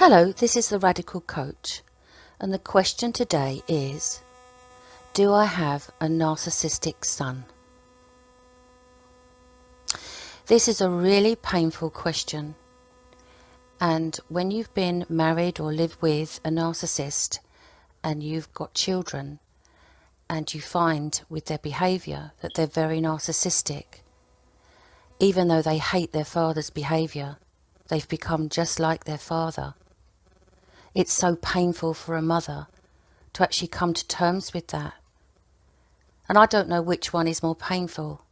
Hello, this is the Radical Coach, and the question today is, do I have a narcissistic son? This is a really painful question, and when you've been married or live with a narcissist and you've got children and you find with their behaviour that they're very narcissistic, even though they hate their father's behaviour, they've become just like their father. It's so painful for a mother to actually come to terms with that. And I don't know which one is more painful,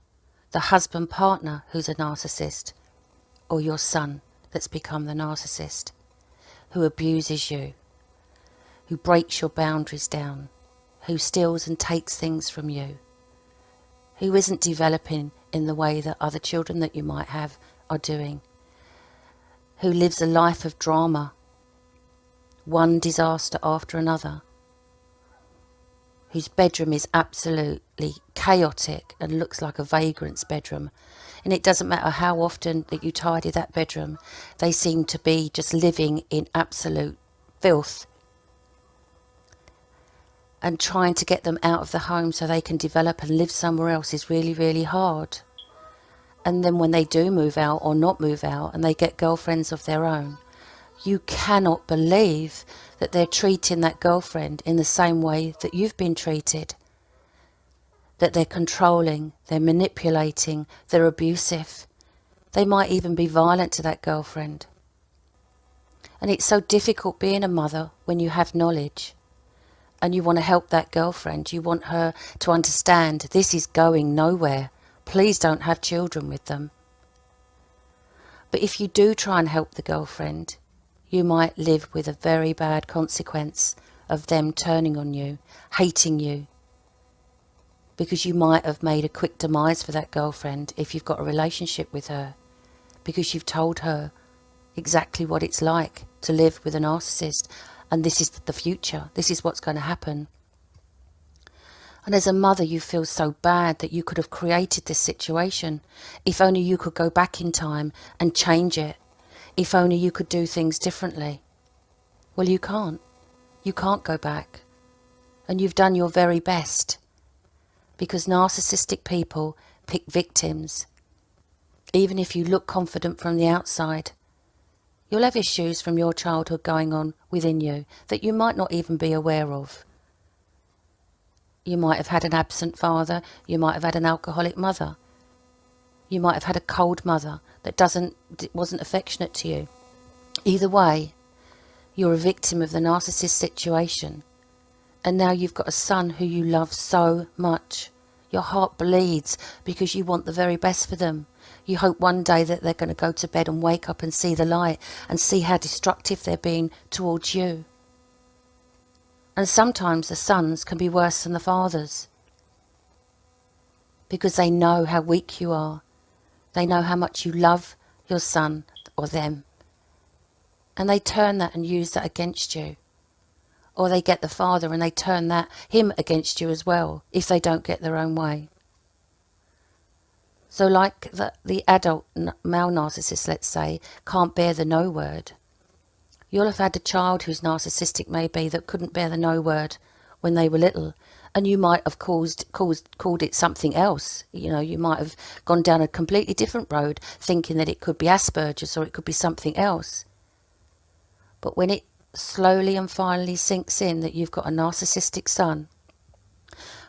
the husband partner who's a narcissist, or your son that's become the narcissist, who abuses you, who breaks your boundaries down, who steals and takes things from you, who isn't developing in the way that other children that you might have are doing, who lives a life of drama, one disaster after another, whose bedroom is absolutely chaotic and looks like a vagrant's bedroom. And it doesn't matter how often that you tidy that bedroom, they seem to be just living in absolute filth. And trying to get them out of the home so they can develop and live somewhere else is really, really hard. And then when they do move out or not move out and they get girlfriends of their own, you cannot believe that they're treating that girlfriend in the same way that you've been treated. That they're controlling, they're manipulating, they're abusive. They might even be violent to that girlfriend. And it's so difficult being a mother when you have knowledge and you want to help that girlfriend. You want her to understand this is going nowhere. Please don't have children with them. But if you do try and help the girlfriend, you might live with a very bad consequence of them turning on you, hating you, because you might have made a quick demise for that girlfriend if you've got a relationship with her, because you've told her exactly what it's like to live with a narcissist, and this is the future, this is what's going to happen. And as a mother, you feel so bad that you could have created this situation. If only you could go back in time and change it. If only you could do things differently. Well, you can't. You can't go back. And you've done your very best. Because narcissistic people pick victims. Even if you look confident from the outside, you'll have issues from your childhood going on within you that you might not even be aware of. You might have had an absent father. You might have had an alcoholic mother. You might have had a cold mother that wasn't affectionate to you. Either way, you're a victim of the narcissist situation. And now you've got a son who you love so much. Your heart bleeds because you want the very best for them. You hope one day that they're going to go to bed and wake up and see the light and see how destructive they're being towards you. And sometimes the sons can be worse than the fathers, because they know how weak you are. They know how much you love your son or them. And they turn that and use that against you. Or they get the father and they turn him against you as well, if they don't get their own way. So like the adult male narcissist, let's say, can't bear the no word. You'll have had a child who's narcissistic maybe that couldn't bear the no word when they were little. And you might have called it something else. You know, you might have gone down a completely different road thinking that it could be Asperger's or it could be something else. But when it slowly and finally sinks in that you've got a narcissistic son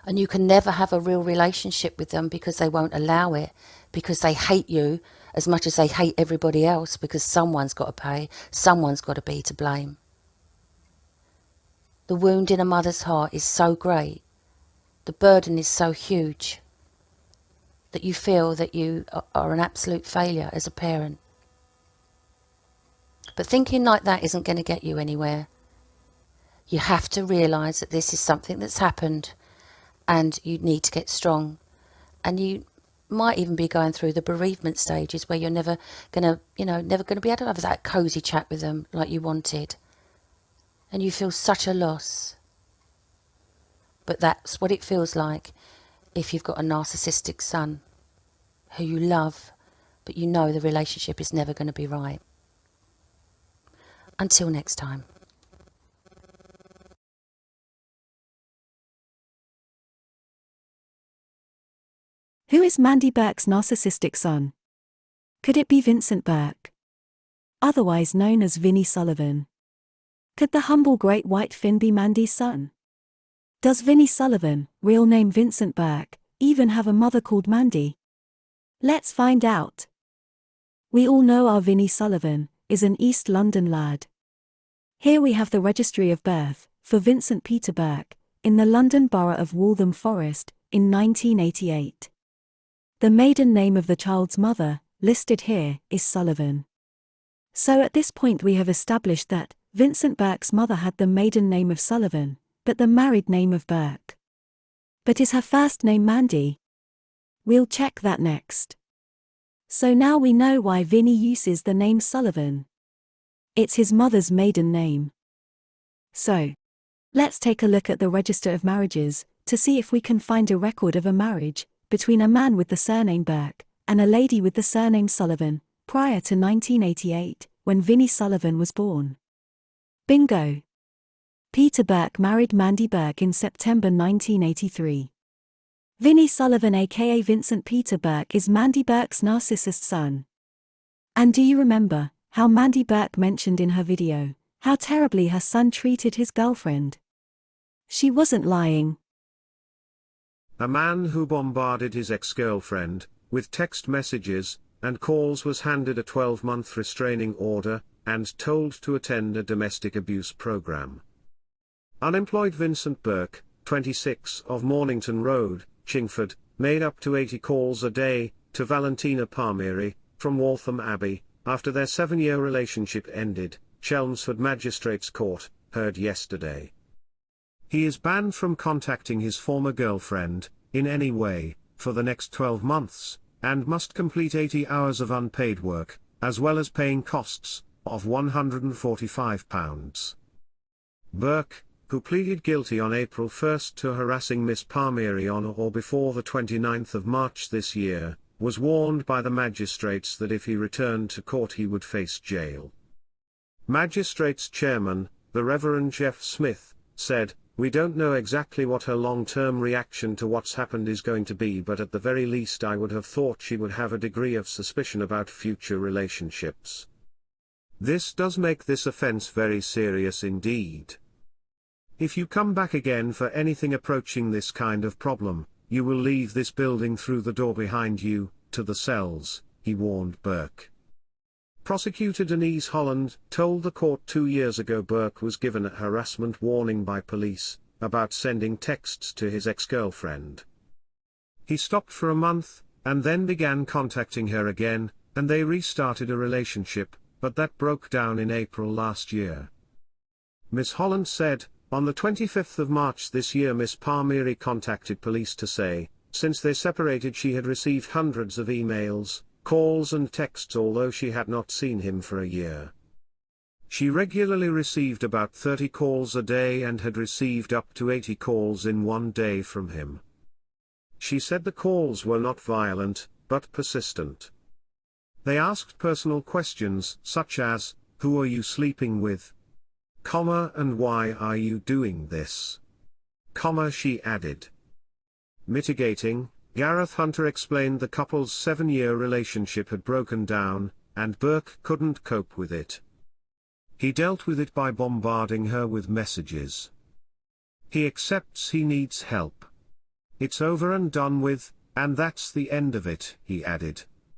and you can never have a real relationship with them because they won't allow it, because they hate you as much as they hate everybody else, because someone's got to pay, someone's got to be to blame. The wound in a mother's heart is so great. The burden is so huge that you feel that you are an absolute failure as a parent. But thinking like that isn't going to get you anywhere. You have to realise that this is something that's happened and you need to get strong. And you might even be going through the bereavement stages where you're never going to be able to have that cosy chat with them like you wanted. And you feel such a loss. But that's what it feels like if you've got a narcissistic son who you love, but you know the relationship is never going to be right. Until next time. Who is Mandy Burke's narcissistic son? Could it be Vincent Burke, otherwise known as Vinnie Sullivan? Could the humble great white Finn be Mandy's son? Does Vinnie Sullivan, real name Vincent Burke, even have a mother called Mandy? Let's find out. We all know our Vinnie Sullivan is an East London lad. Here we have the registry of birth for Vincent Peter Burke in the London borough of Waltham Forest in 1988. The maiden name of the child's mother, listed here, is Sullivan. So at this point we have established that Vincent Burke's mother had the maiden name of Sullivan, but the married name of Burke. But is her first name Mandy? We'll check that next. So now we know why Vinnie uses the name Sullivan. It's his mother's maiden name. So, let's take a look at the Register of Marriages to see if we can find a record of a marriage between a man with the surname Burke and a lady with the surname Sullivan prior to 1988, when Vinnie Sullivan was born. Bingo! Peter Burke married Mandy Burke in September 1983. Vinnie Sullivan aka Vincent Peter Burke is Mandy Burke's narcissist son. And do you remember how Mandy Burke mentioned in her video how terribly her son treated his girlfriend? She wasn't lying. A man who bombarded his ex-girlfriend with text messages and calls was handed a 12-month restraining order and told to attend a domestic abuse program. Unemployed Vincent Burke, 26, of Mornington Road, Chingford, made up to 80 calls a day to Valentina Palmieri from Waltham Abbey after their 7-year relationship ended, Chelmsford Magistrates Court heard yesterday. He is banned from contacting his former girlfriend in any way for the next 12 months, and must complete 80 hours of unpaid work, as well as paying costs of £145. Burke, who pleaded guilty on April 1 to harassing Miss Palmieri on or before the 29th of March this year, was warned by the magistrates that if he returned to court he would face jail. Magistrates Chairman, the Reverend Jeff Smith, said, "We don't know exactly what her long-term reaction to what's happened is going to be, but at the very least I would have thought she would have a degree of suspicion about future relationships. This does make this offense very serious indeed. If you come back again for anything approaching this kind of problem, you will leave this building through the door behind you, to the cells," he warned Burke. Prosecutor Denise Holland told the court 2 years ago Burke was given a harassment warning by police about sending texts to his ex-girlfriend. He stopped for a month, and then began contacting her again, and they restarted a relationship, but that broke down in April last year. Ms. Holland said, on the 25th of March this year Miss Palmieri contacted police to say, since they separated she had received hundreds of emails, calls and texts although she had not seen him for a year. She regularly received about 30 calls a day and had received up to 80 calls in one day from him. She said the calls were not violent, but persistent. They asked personal questions such as, "Who are you sleeping with?" And "Why are you doing this?" She added. Mitigating, Gareth Hunter explained the couple's 7-year relationship had broken down, and Burke couldn't cope with it. He dealt with it by bombarding her with messages. He accepts he needs help. It's over and done with, and that's the end of it, he added.